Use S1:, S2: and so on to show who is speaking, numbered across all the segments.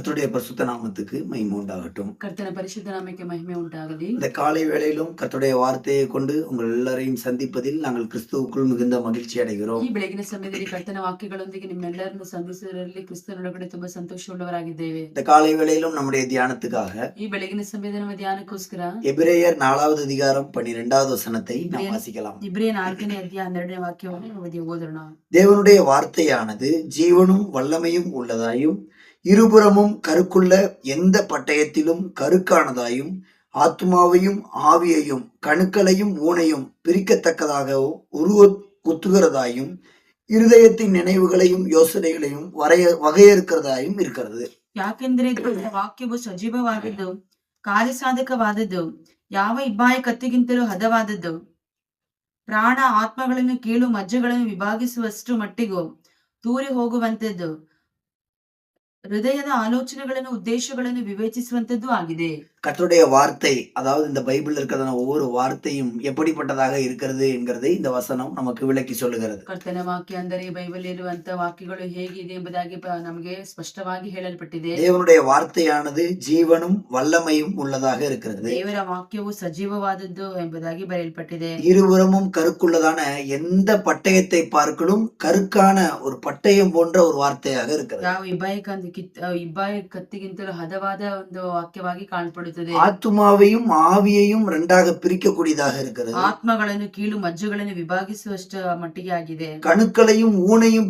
S1: கர்த்தருடைய பரிசுத்த நாமத்துக்கு மகிமை உண்டாகட்டும்.
S2: கர்த்தன பரிசுத்த நாமಕ್ಕೆ மகிமை உண்டாகಲಿ.
S1: இந்த காலை வேளையிலும் கர்த்தருடைய வார்த்தையை கொண்டு உங்கள் எல்லாரையும் சந்திப்பதில் நாங்கள் கிறிஸ்துவுக்குள் மிகுந்த மகிழ்ச்சி அடைகிறோம்.
S2: ಈ ಬೆಳಗಿನ ಸಮಯದಲ್ಲಿ ಕರ್ತನ ವಾಕ್ಯಗಳೊಂದಿಗೆ ನಿಮ್ಮೆಲ್ಲರನ್ನು ಸಂಧಿಸುವುದರಲ್ಲಿ ಕ್ರಿಸ್ತನೊಳಗಡೆ ತುಂಬಾ ಸಂತೋಷವುಳ್ಳವರಾಗಿದ್ದೇವೆ.
S1: இந்த காலை வேளையிலும் நம்முடைய தியானத்துக்காக
S2: ಈ ಬೆಳಗಿನ ಸಮಯದ ನಮ್ಮ ಧ್ಯಾನಕ್ಕೋಸ್ಕರ
S1: எபிரேயர் 4வது அதிகாரம் 12வது வசனத்தை நாம் வாசிக்கலாம்.
S2: ಇಬ್ರಿಯ 4ನೇ ಅಧ್ಯಾಯ 12ನೇ ವಾಕ್ಯವನ್ನು ಓದೋಣ.
S1: தேவனுடைய வார்த்தையானது ஜீவனும் வல்லமையும் உள்ளதாயும் இருபுறமும் கருக்குள்ள எந்த பட்டயத்திலும் கருக்கானதாயும் ஆத்மாவையும் ஆவியையும் கணுக்களையும் ஊனையும் பிரிக்கத்தக்கதாக குத்துகிறதாயும் இருதயத்தின் நினைவுகளையும் யோசனைகளையும் வகையறுக்கிறதாயும் இருக்கிறது.
S2: ಯಾಕೆಂದರೆ ವಾಕ್ಯವು ಸಜೀವವಾದದ್ದು, ಕಾರ್ಯಸಾಧಕವಾದದ್ದು, ಯಾವ ಇಬ್ಬಾಯಿ ಕತ್ತಿಗಿಂತಲೂ ಹದವಾದದ್ದು, ಪ್ರಾಣ ಆತ್ಮಗಳನ್ನು ಕೀಳು ಮಜ್ಜೆಗಳನ್ನು ವಿಭಾಗಿಸುವಷ್ಟು ಮಟ್ಟಿಗೂ ತೂರಿ ಹೋಗುವಂತದ್ದು, ಹೃದಯದ ஆலோசனைಗಳನ್ನು உத்தேசಗಳನ್ನು விவேಚಿಸುವಂತದ್ದು ஆಗಿದೆ.
S1: கர்த்தருடைய வார்த்தை, அதாவது இந்த பைபிள் இருக்கிறதான ஒவ்வொரு வார்த்தையும் எப்படிப்பட்டதாக இருக்கிறது என்கிறதை இந்த வசனம் நமக்கு விளக்கி சொல்லுகிறது.
S2: ಕರ್ತನ ವಾಕ್ಯ ಅಂದರೆ ಬೈಬಲ್ ಇರುವಂತ ವಾಕ್ಯಗಳು ಹೇಗಿದೆ ಎಂಬುದಾಗಿ ನಮಗೆ ಸ್ಪಷ್ಟವಾಗಿ ಹೇಳಲ್ಪಟ್ಟಿದೆ.
S1: தேவனுடைய வார்த்தையானது ஜீவனும் வல்லமையும் உள்ளதாக இருக்கிறது.
S2: ದೇವರ ವಾಕ್ಯವು ಸಜೀವವಾದದ್ದು ಎಂಬುದಾಗಿ ಬರೆಯಲ್ಪಟ್ಟಿದೆ.
S1: இருபுறமும் கருக்குள்ளதான எந்த பட்டயத்தை பார்க்கலும் கருக்கான ஒரு பட்டயம் போன்ற ஒரு வார்த்தையாக இருக்கிறது.
S2: ಯಾವ ಇಬ್ಬಾಯಿ ಕತ್ತಿಗಿಂತಲೂ ಹದವಾದ ಒಂದು ವಾಕ್ಯವಾಗಿ ಕಾಣಪಡುತ್ತದೆ.
S1: ஆத்மாவையும் ஆவியையும் ரெண்டாக பிரிக்கக்கூடியதாக இருக்கிறது.
S2: ಆತ್ಮಗಳನ್ನು ಕೀಳು ಮಜ್ಜೆಗಳನ್ನು ವಿಭಾಗಿಸುವಷ್ಟು ಮಟ್ಟಿಗೆ ಆಗಿದೆ.
S1: கணுக்களையும் ஊனையும்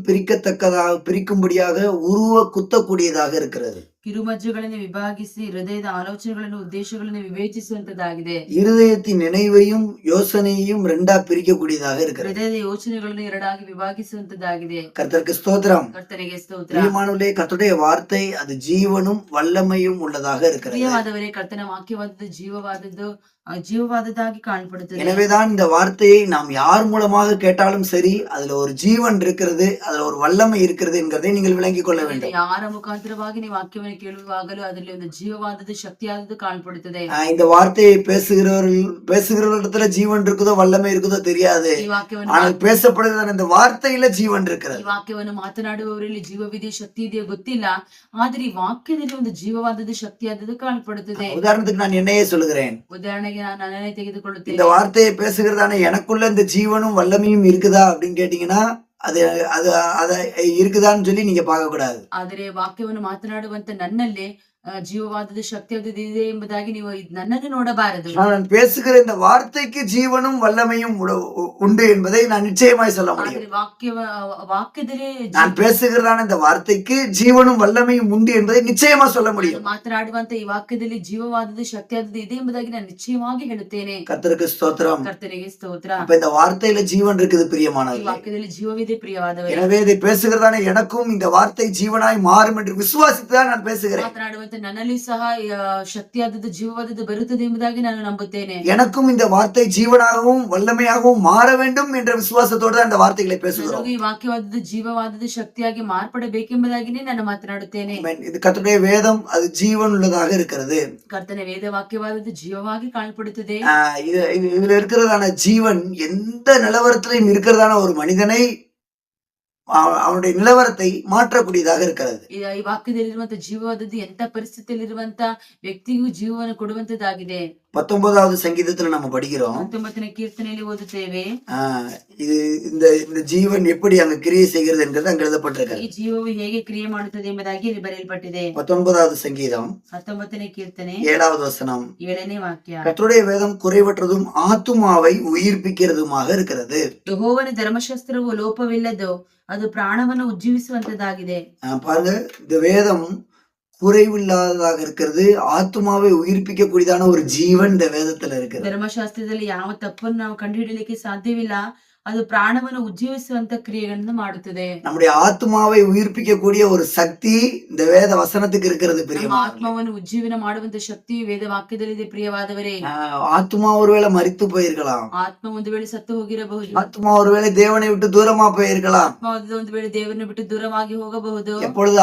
S1: பிரிக்கும்படியாக உருவ குத்தக்கூடியதாக இருக்கிறது.
S2: ಕಿರುಮಜ್ಜೆಗಳನ್ನು ವಿಭಾಗಿಸಿ ಹೃದಯದ ಆಲೋಚನೆಗಳನ್ನು ಉದ್ದೇಶಗಳನ್ನು ವಿವೇಚಿಸುವಂತದ್ದಾಗಿದೆ.
S1: இருதயத்தின் நினைவையும் யோசனையையும் ரெண்டா பிரிக்கக்கூடியதாக இருக்கிறது.
S2: ಹೃದಯದ ಯೋಚನೆಗಳನ್ನು ಎರಡಾಗಿ ವಿಭಾಗಿಸುವಂತದ್ದಾಗಿದೆ.
S1: கர்த்தருக்கு ஸ்தோத்திரம்.
S2: ಕರ್ತನಿಗೆ ಸ್ತೋತ್ರ.
S1: பிரியமானவர்களே, கர்த்தருடைய வார்த்தை அது ஜீவனும் வல்லமையும் உள்ளதாக இருக்கிறது.
S2: ಪ್ರಿಯವಾದವರೇ, ಕರ್ತನ ವಾಕ್ಯವಾದದ್ದು ಜೀವವಾದದ್ದು, ஜீவவாததாகி காணப்படுகிறது.
S1: எனவேதான் இந்த வார்த்தையை நாம் யார் மூலமாக கேட்டாலும் சரி, அதுல ஒரு ஜீவன் இருக்கிறது, அதுல ஒரு வல்லமை இருக்கிறது என்கிறதை நீங்கள் விளங்கிக் கொள்ள வேண்டும்.
S2: ಯಾರ ಮುಖಾಂತರವಾಗಿ ನೀವು ವಾಕ್ಯವನ್ನು ಕೇಳುವಾಗಲೂ ಅದರಲ್ಲಿ ಒಂದು ಜೀವವಾದದ್ದು, ಶಕ್ತಿಯಾದದ್ದು ಕಾಣப்படுತ್ತದೆ.
S1: இந்த வார்த்தையை பேசுகிறவர்களிடத்துல ஜீவன் இருக்குதோ வல்லமை இருக்குதோ தெரியாது. ஆனால் பேசப்படுகிற இந்த வார்த்தையில ஜீவன் இருக்கிறது.
S2: ಈ ವಾಕ್ಯವನ್ನು ಮಾತನಾಡುವವರಲ್ಲಿ ಜೀವವಿದೆ, ಶಕ್ತಿ ಇದೆಯೋ ಗೊತ್ತಿಲ್ಲ, ಆದ್ರೆ ಈ ವಾಕ್ಯದಲ್ಲಿ ಒಂದು ಜೀವವಾದದ್ದು, ಶಕ್ತಿಯಾದದ್ದು ಕಾಣப்படுತ್ತದೆ.
S1: உதாரணத்துக்கு நான் என்னையே சொல்லுகிறேன்.
S2: ಉದಾಹರಣೆಗೆ ನಾನು ನನ್ನನ್ನೇ ತೆಗೆದುಕೊಳ್ಳುತ್ತೇನೆ.
S1: இந்த வார்த்தையை பேசுகிறதான எனக்குள்ள இந்த ஜீவனும் வல்லமையும் இருக்குதா அப்படின்னு கேட்டீங்கன்னா அது அது அது இருக்குதான்னு சொல்லி நீங்க பார்க்க கூடாது.
S2: ಆದರೆ ವಾಕ್ಯವನ್ನು ಮಾತನಾಡುವಂತ ನನ್ನಲ್ಲಿ ಜೀವವಾದದ್ದು, ಶಕ್ತಿಯಾದದ್ದು ಇದೆ ಎಂಬುದಾಗಿ ನೀವು ನನ್ನನ್ನು ನೋಡಬಾರದು.
S1: நான் பேசுகிற இந்த வார்த்தைக்கு ஜீவனும் வல்லமையும் உண்டு என்பதை நான் நிச்சயமாய் சொல்ல முடியும்.
S2: ವಾಕ್ಯದಲ್ಲಿ
S1: நான் பேசுகிறதான இந்த வார்த்தைக்கு ஜீவனும் வல்லமையும் உண்டு என்பதை நிச்சயமா சொல்ல முடியும்.
S2: ಮಾತನಾಡುವಂತ ಈ ವಾಕ್ಯದಲ್ಲಿ ಜೀವವಾದದ್ದು, ಶಕ್ತಿಯಾದದ್ದು ಇದೆ ಎಂಬುದಾಗಿ ನಾನು ನಿಶ್ಚಯವಾಗಿ ಹೇಳುತ್ತೇನೆ.
S1: கர்த்தருக்கு ஸ்தோத்திரம்.
S2: ಕರ್ತನಿಗೆ ಸ್ತೋತ್ರ.
S1: அப்ப இந்த வார்த்தையில ஜீவன் இருக்குது பிரியமானவர்களே.
S2: ವಾಕ್ಯದಲ್ಲಿ ಜೀವವಿದೆ ಪ್ರಿಯವಾದವರೇ.
S1: எனவே இதை பேசுகிறதான எனக்கும் இந்த வார்த்தை ஜீவனாய் மாறும் என்று விசுவாசித்துதான் நான் பேசுகிறேன்.
S2: ಮಾತನಾಡುವಂತ ನನ್ನಲ್ಲಿ ಸಹ ಶಕ್ತಿಯಾದದ್ದು, ಜೀವವಾದದ್ದು ಬರುತ್ತದೆ ಎಂಬುದಾಗಿ ನಾನು ನಂಬುತ್ತೇನೆ.
S1: எனக்கும் இந்த வார்த்தை ஜீவனாகவும் வல்லமையாகவும் மாற வேண்டும் என்ற விசுவாசத்தோடு தான் இந்த வார்த்தைகளை பேசுகிறோம்.
S2: ಈ ವಾಕ್ಯವಾದದ್ದು ಜೀವವಾದದ್ದು ಶಕ್ತಿಯಾಗಿ ಮಾರ್ಪಡಬೇಕೆಂಬುದಾಗಿನೇ ನಾನು ಮಾತನಾಡುತ್ತೇನೆ.
S1: இது கர்த்தருடைய வேதம், அது ஜீவன் உள்ளதாக இருக்கிறது.
S2: ಕರ್ತನ ವೇದ ವಾಕ್ಯವಾದದ್ದು ಜೀವವಾಗಿ ಕಾಣப்படுತ್ತದೆ.
S1: இதுல இருக்கிறதான ஜீவன் எந்த நிலவரத்திலையும் இருக்கிறதான ஒரு மனிதனை அவனுடைய நிலவரத்தை மாற்றக்கூடியதாக இருக்கிறது.
S2: ಈ ವಾಕ್ಯದಲ್ಲಿರುವಂತ ಜೀವವಾದದ್ದು ಎಂತ ಪರಿಸ್ಥಿತಿಯಲ್ಲಿರುವಂತ ವ್ಯಕ್ತಿಗೂ ಜೀವವನ್ನು ಕೊಡುವಂತದ್ದಾಗಿದೆ. 19வது
S1: சங்கீதத்துல நம்ம படிக்கிறோம்.
S2: 19ನೇ கீರ್ತನೆಯಲ್ಲಿ ಓದುತ್ತೇವೆ.
S1: இது இந்த ஜீவன் எப்படி அங்க கிரியை செய்கிறது என்கிறது அங்க எழுதப்பட்டிருக்கு.
S2: ಈ ಜೀವವು ಹೇಗೆ ಕ್ರಿಯೆ ಮಾಡುತ್ತದೆ ಎಂಬುದಾಗಿ ಇಲ್ಲಿ ಬರೆಯಲ್ಪಟ್ಟಿದೆ.
S1: 19வது சங்கீதம்
S2: 19ನೇ கீರ್ತನೆ
S1: 7வது வசனம்
S2: 7ನೇ ವಾಕ್ಯ.
S1: கர்த்தருடைய வேதம் குறைவற்றதும் ஆத்துமாவை உயிர்ப்பிக்கிறதுமாக இருக்கிறது.
S2: ಯೆಹೋವನ ಧರ್ಮಶಾಸ್ತ್ರವು ಲೋಪವಿಲ್ಲದು, ಅದು ಪ್ರಾಣವನ್ನು ಉಜ್ಜೀವಿಸುವಂತದ್ದಾಗಿದೆ.
S1: பாருங்க, இந்த வேதம் குறைவில்லாததாக இருக்கிறது, ஆத்மாவை உயிர்ப்பிக்க கூடியதான ஒரு ஜீவன் இந்த வேதத்துல இருக்கு.
S2: ಧರ್ಮಶಾಸ್ತ್ರದಲ್ಲಿ ಯಾವ ತಪ್ಪನ್ನು ನಾವು ಕಂಡುಹಿಡಿಯಲಿಕ್ಕೆ ಸಾಧ್ಯವಿಲ್ಲ, ಅದು ಪ್ರಾಣವನ್ನು ಉಜ್ಜೀವಿಸುವಂತ ಕ್ರಿಯೆಗಳನ್ನು ಮಾಡುತ್ತದೆ.
S1: நம்முடைய ஆத்மாவை உயிர்ப்பிக்க கூடிய ஒரு சக்தி இந்த வேத வசனத்துக்கு இருக்கிறது. பிரியமானவர்களே,
S2: ஆத்மாವನ್ನು ಉಜ್ಜೀವನ ಮಾಡುವಂತ ಶಕ್ತಿ ವೇದ ವಾಕ್ಯದಲ್ಲಿದೆ. ಪ್ರಿಯವಾದವರೇ,
S1: ஆத்மா ஒருவேளை மரித்து போயிருக்கலாம்,
S2: ಆತ್ಮ ಒಂದು ವೇಳೆ ಸತ್ತು ಹೋಗಿರಬಹುದು,
S1: ஆத்மா ஒருவேளை தேவனை விட்டு தூரமா போயிருக்கலாம்,
S2: ಆತ್ಮ ಒಂದು ವೇಳೆ ದೇವರನ್ನು ಬಿಟ್ಟು ದೂರವಾಗಿ ಹೋಗಬಹುದು.
S1: எப்பொழுது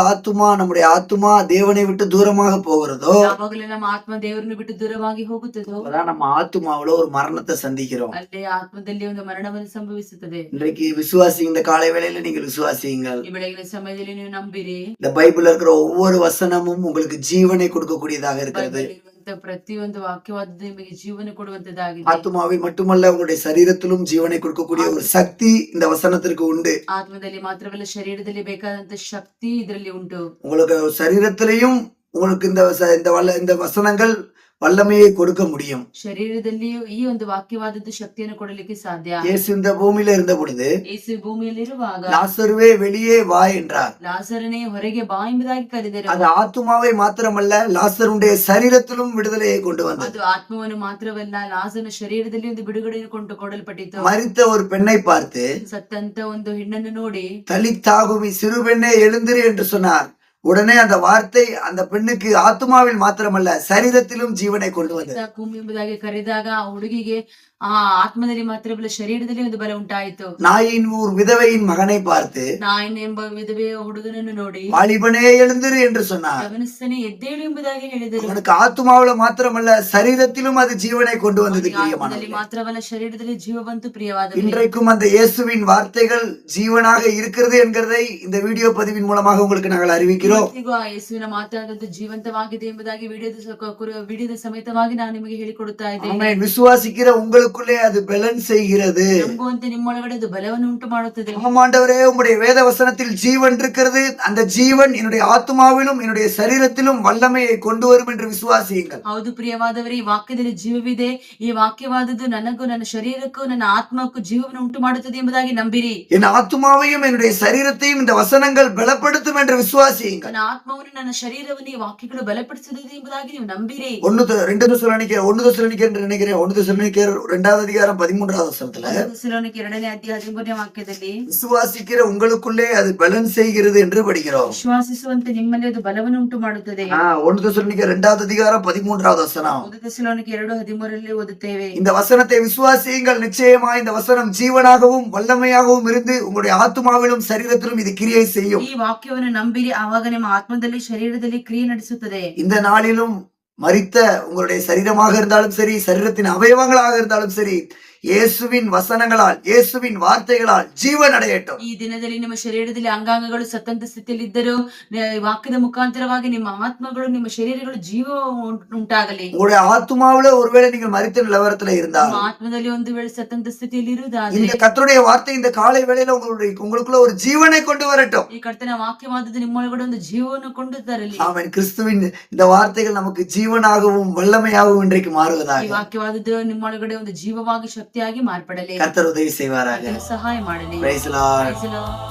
S1: நம்முடைய ஆத்மா தேவனை விட்டு தூரமாக போகிறதோ,
S2: ಯಾವಾಗಲೇ ನಮ್ಮ ಆತ್ಮ ದೇವರನ್ನು ಬಿಟ್ಟು ದೂರವಾಗಿ ಹೋಗುತ್ತದೋ,
S1: நம்ம ஆத்மாவுல ஒரு மரணத்தை சந்திக்கிறோம்.
S2: ಅಲ್ಲೇ ಆತ್ಮದಲ್ಲಿ ಒಂದು ಮರಣವನ್ನು ಸಂಭವಿಸುತ್ತದೆ.
S1: இன்றைக்கு விசுவாசி, இந்த காலை வேளையில நீங்கள் விசுவாசியுங்கள்.
S2: ಈ ಬೆಳಗಿನ ಸಮಯದಲ್ಲಿ ನೀವು ನಂಬಿರಿ.
S1: இந்த பைபிள்ல இருக்கிற ஒவ்வொரு வசனமும் உங்களுக்கு ஜீவனை கொடுக்கக்கூடியதாக இருக்கிறது.
S2: ಬೈಬಲ್ ಇರುವಂತ ಪ್ರತಿಯೊಂದು ವಾಕ್ಯವಾದದ್ದು ನಿಮಗೆ ಜೀವನ ಕೊಡುವಂತದ್ದಾಗಿದೆ.
S1: ஆத்துமாவில் மட்டுமல்ல, உங்களுடைய சரீரத்திலும் ஜீவனை கொடுக்கக்கூடிய ஒரு சக்தி இந்த வசனத்திற்கு உண்டு.
S2: ಆತ್ಮದಲ್ಲಿ ಮಾತ್ರವಲ್ಲ, ಶರೀರದಲ್ಲಿ ಬೇಕಾದಂತ ಶಕ್ತಿ ಇದರಲ್ಲಿ ಉಂಟು.
S1: உங்களுக்கு சரீரத்திலையும் உங்களுக்கு இந்த வசனங்கள் வல்லமையை கொடுக்க முடியும்.
S2: ಶರೀರದಲ್ಲಿಯೂ ಈ ಒಂದು ವಾಕ್ಯವಾದದ್ದು ಶಕ್ತಿಯನ್ನು ಕೊಡಲಿಕ್ಕೆ ಸಾಧ್ಯ.
S1: இயேசு இந்த பூமியில இருந்த பொழுது
S2: ಯೇಸು ಭೂಮಿಯಲ್ಲಿರುವಾಗ
S1: லாசருவே வெளியே வா என்றார்.
S2: ಲಾಸರನೇ ಹೊರಗೆ ಬಾ ಎಂಬುದಾಗಿ ಕರೆದರು.
S1: அது ஆத்துமாவை மாத்திரமல்ல, லாசருடைய சரீரத்திலும் விடுதலையை கொண்டு வந்தது.
S2: ಅದು ಆತ್ಮವನ್ನು ಮಾತ್ರವಲ್ಲ, ಲಾಸರನ ಶರೀರದಲ್ಲಿ ಒಂದು ಬಿಡುಗಡೆಯನ್ನು ಕೊಂಡು ಕೊಡಲ್ಪಟ್ಟಿತು.
S1: மரித்த ஒரு பெண்ணை பார்த்து,
S2: ಸತ್ತಂತ ಒಂದು ಹೆಣ್ಣನ್ನು ನೋಡಿ,
S1: தலித்தாகுமி, சிறு பெண்ணே எழுந்திரு என்று சொன்னார். உடனே அந்த வார்த்தை அந்த பெண்ணுக்கு ஆத்துமாவில் மாத்திரமல்ல, சரீரத்திலும் ஜீவனை கொண்டு வந்தது.
S2: ಕುಮ್ಮಿ ಎಂಬುದಾಗಿ ಕರೆದಾಗ ಆ ಹುಡುಗಿಗೆ ಆ ಆತ್ಮದಲ್ಲಿ ಮಾತ್ರವಲ್ಲ, ಶರೀರದಲ್ಲಿ ಒಂದು ಬಲ ಉಂಟಾಯಿತು.
S1: நாயின் ஊர் விதவையின் மகனை பார்த்து,
S2: ನಾಯನ್ ಎಂಬ ವಿಧವೆಯ ಹುಡುಗನನ್ನು ನೋಡಿ,
S1: வாலிபனே எழுந்திரு என்று சொன்னார்.
S2: ಗಮನಿಸನೆ ಎದ್ದೇಳು ಎಂಬುದಾಗಿ ಹೇಳಿದರು.
S1: அவனுக்கு ஆத்துமாவில மாத்திரமல்ல, சரீரத்திலும் அது ஜீவனை கொண்டு வந்தது.
S2: ಆತ್ಮದಲ್ಲಿ
S1: பிரியமானவர்களே,
S2: ಮಾತ್ರವಲ್ಲ, ಶರೀರದಲ್ಲಿ ಜೀವ ಬಂತು. ಪ್ರಿಯವಾದ
S1: இன்றைக்கும் அந்த இயேசுவின் வார்த்தைகள் ஜீவனாக இருக்கிறது என்கிறதை இந்த வீடியோ பதிவின் மூலமாக உங்களுக்கு நாங்கள் அறிவிக்கிறோம்.
S2: ಇವತ್ತಿಗೂ ಆ ಯೇಸುವಿನ ಮಾತಾಡೋದು ಜೀವಂತವಾಗಿದೆ ಎಂಬುದಾಗಿ ವಿಡಿಯೋದ ಸಮೇತವಾಗಿ ನಾನು ನಿಮಗೆ ಹೇಳಿಕೊಡುತ್ತಾ ಇದ್ದೇನೆ.
S1: ஆமென். விசுவாசிக்கிற உங்களுக்குள்ளே அது பலன் செய்கிறது.
S2: ನಂಬುವಂತೆ ನಿಮ್ಮೊಳಗಡೆ ಅದು ಬಲವನ್ನು ಉಂಟು ಮಾಡುತ್ತದೆ.
S1: ஆண்டவரே, உம்முடைய வேத வசனத்தில் ஜீவன் இருக்கிறது. அந்த ஜீவன் என்னுடைய ஆத்துமாவிலும் என்னுடைய சரீரத்திலும் வல்லமையை கொண்டு வரும் என்று விசுவாசியுங்கள்.
S2: ಹೌದು ಪ್ರಿಯವಾದವರೇ, ಈ ವಾಕ್ಯದಲ್ಲಿ ಜೀವವಿದೆ. ಈ ವಾಕ್ಯವಾದದ್ದು ನನಗೂ ನನ್ನ ಶರೀರಕ್ಕೂ ನನ್ನ ಆತ್ಮಕ್ಕೂ ಜೀವವನ್ನು ಉಂಟು ಮಾಡುತ್ತದೆ ಎಂಬುದಾಗಿ ನಂಬಿರಿ.
S1: என் ஆத்துமாவையும் என்னுடைய சரீரத்தையும் இந்த வசனங்கள் பலப்படுத்தும் என்று விசுவாசியுங்கள்.
S2: ನನ್ನ ಆತ್ಮವನ್ನು ನನ್ನ ಶರೀರವನ್ನು ಈ ವಾಕ್ಯಗಳು ಬಲಪಡಿಸುತ್ತದೆ ಎಂಬುದಾಗಿ ನೀವು ನಂಬಿರಿ.
S1: 1 தெசலோனிக்கேயர் என்று நினைக்கிறேன். 1 தெசலோனிக்கேயர் 2வது அதிகாரம் 13வது வசனத்துல,
S2: தெசலோனிக்கே 2ನೇ ಅಧ್ಯಾಯ 13ನೇ ವಾಕ್ಯದಲ್ಲಿ,
S1: விசுவாசிக்கிற உங்களுக்குள்ளே அது பலன் செய்கிறது என்று படிக்கிறோம்.
S2: ವಿಶ್ವಾಸಿಸುವಂತೆ ನಿಮ್ಮಲ್ಲಿ ಅದು ಬಲವನ್ನು ಉಂಟು ಮಾಡುತ್ತದೆ.
S1: 1 தெசலோனிக்கேயர் 2வது அதிகாரம் 13வது வசனம்.
S2: தெசலோனிக்கே 2:13 ஓதுತ್ತೇವೆ.
S1: இந்த வசனத்தை விசுவாசியுங்கள். நிச்சயமா இந்த வசனம் ஜீவனாகவும் வல்லமையாகவும் இருந்து உங்களுடைய ஆத்துமாவிலும் சரீரத்திலும் இது கிரியை செய்யும்.
S2: ಈ ವಾಕ್ಯವನ್ನು ನಂಬಿರಿ, ಆವಾಗ ನಿಮ್ಮ ಆತ್ಮದಲ್ಲಿ ಶರೀರದಲ್ಲಿ ಕ್ರಿಯೆ ನಡೆಸುತ್ತದೆ.
S1: இந்த நாளிலும் மரித்த உங்களுடைய சரீரமாக இருந்தாலும் சரி, சரீரத்தின் அவயவங்களாக இருந்தாலும் சரி, இயேசுவின் வசனங்களால், இயேசுவின் வார்த்தைகளால் ஜீவன் அடையட்டும்.
S2: ಈ ದಿನದಲ್ಲಿ ನಿಮ್ಮ ಶರೀರದಲ್ಲಿ ಅಂಗಾಂಗಗಳು ಸತ್ತಂತ ಸ್ಥಿತಿಯಲ್ಲಿ ಇದ್ದರೂ ವಾಕ್ಯದ ಮುಖಾಂತರವಾಗಿ ನಿಮ್ಮ ಆತ್ಮಗಳು, ನಿಮ್ಮ ಶರೀರಗಳು ಜೀವ ಉಂಟಾಗಲಿ.
S1: உங்களுடைய ஆத்துமாவுல ஒருவேளை நீங்கள் மரித்த நிலவரத்துல இருந்தால்,
S2: ನಿಮ್ಮ ಆತ್ಮದಲ್ಲಿ ಒಂದು ವೇಳೆ ಸತ್ತಂತ ಸ್ಥಿತಿಯಲ್ಲಿ ಇರುವುದಾದರೆ,
S1: இந்த கர்த்தருடைய வார்த்தை இந்த காலை வேளையில உங்களுக்குள்ள ஒரு ஜீவனை கொண்டு வரட்டும்.
S2: ಈ ಕರ್ತನ ವಾಕ್ಯವಾದದ್ದು ನಿಮ್ಮೊಳಗಡೆ ಒಂದು ಜೀವವನ್ನು ಕೊಂಡು ತರಲಿ.
S1: ஆமென். கிறிஸ்துவின் இந்த வார்த்தைகள் நமக்கு ஜீவனாகவும் வல்லமையாகவும் இன்றைக்கு மாறுவதாக.
S2: ಈ ವಾಕ್ಯವಾದದ್ದು ನಿಮ್ಮೊಳಗಡೆ ಒಂದು ಜೀವವಾಗಿ ಶಕ್ತಿಯಾಗಿ ಮಾರ್ಪಡಲಿ.
S1: கர்த்தர் உதவி செய்வாராக.
S2: ಸಹಾಯ ಮಾಡಲಿ.
S1: Praise the Lord.
S2: Praise the Lord.